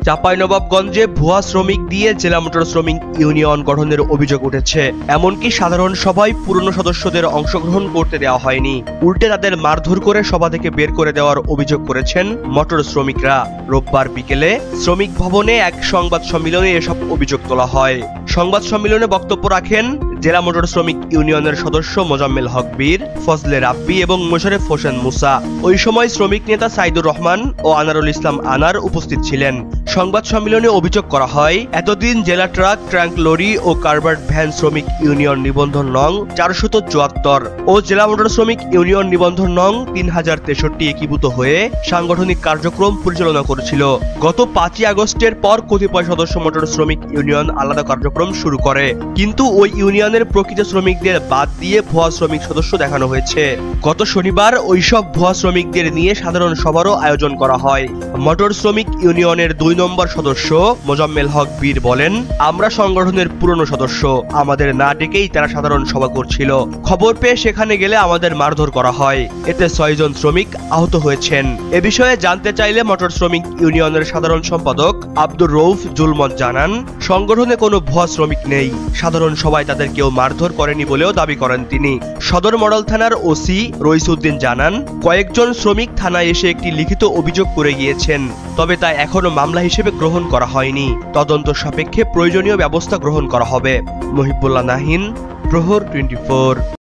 চাঁপাইনবাবগঞ্জে ভুয়া শ্রমিক দিয়ে জেলা মোটর শ্রমিক ইউনিয়ন গঠনের অভিযোগ উঠেছে। এমনকি সাধারণ সভায় পুরনো সদস্যদের অংশগ্রহণ করতে দেওয়া হয়নি, উল্টে তাদের মারধর করে সভা থেকে বের করে দেওয়ার অভিযোগ করেছেন মোটর শ্রমিকরা। রোববার বিকেলে শ্রমিক ভবনে এক সংবাদ সম্মেলনে এসব অভিযোগ তোলা হয়। সংবাদ সম্মেলনে বক্তব্য রাখেন জেলা মোটর শ্রমিক ইউনিয়নের সদস্য মোজাম্মেল হক বীর, ফজলে রাব্বি এবং মোশারেফ হোসেন মুসা। ওই সময় শ্রমিক নেতা সাইদুর রহমান ও আনারুল ইসলাম আনার উপস্থিত ছিলেন। সংবাদ সম্মেলনে অভিযোগ করা হয়, এতদিন জেলা ট্রাক, ট্রাঙ্ক লরি ও কারবার্ড ভ্যান শ্রমিক ইউনিয়ন নিবন্ধন নং 474 ও জেলা মোটর শ্রমিক ইউনিয়ন নিবন্ধন নং 3063 একীভূত হয়ে সাংগঠনিক কার্যক্রম পরিচালনা করেছিল। গত 5ই আগস্টের পর কতিপয় সদস্য মোটর শ্রমিক ইউনিয়ন আলাদা কার্যক্রম শুরু করে, কিন্তু ওই ইউনিয়নের প্রকৃত শ্রমিকদের বাদ দিয়ে ভুয়া শ্রমিক সদস্য দেখানো হয়েছে। গত শনিবার ওইসব ভুয়া শ্রমিকদের নিয়ে সাধারণ সভারও আয়োজন করা হয়। মোটর শ্রমিক ইউনিয়নের 2 নম্বর সদস্য মোজাম্মেল হক বীর বলেন, আমরা সংগঠনের পুরনো সদস্য, আমাদের না ডেকেই তারা সাধারণ সভা করছিল। খবর পেয়ে সেখানে গেলে আমাদের মারধর করা হয়, এতে 6 জন শ্রমিক আহত হয়েছেন। এ বিষয়ে জানতে চাইলে মোটর শ্রমিক ইউনিয়নের সাধারণ সম্পাদক আব্দুর রউফ জুলমত জানান, সংগঠনে কোনো ভুয়া শ্রমিক নেই, সাধারণ সভায় তাদের কেউ মারধর করেনি বলেও দাবি করেন তিনি। সদর মডেল থানার ওসি রইসউদ্দিন জানান, কয়েকজন শ্রমিক থানায় এসে একটি লিখিত অভিযোগ করে গিয়েছেন, তবে তা এখনো মামলা হিসেবে গ্রহণ করা হয়নি। তদন্ত সাপেক্ষে প্রয়োজনীয় ব্যবস্থা গ্রহণ করা হবে। মহিবুল্লাহ নাহিন, প্রহর 24।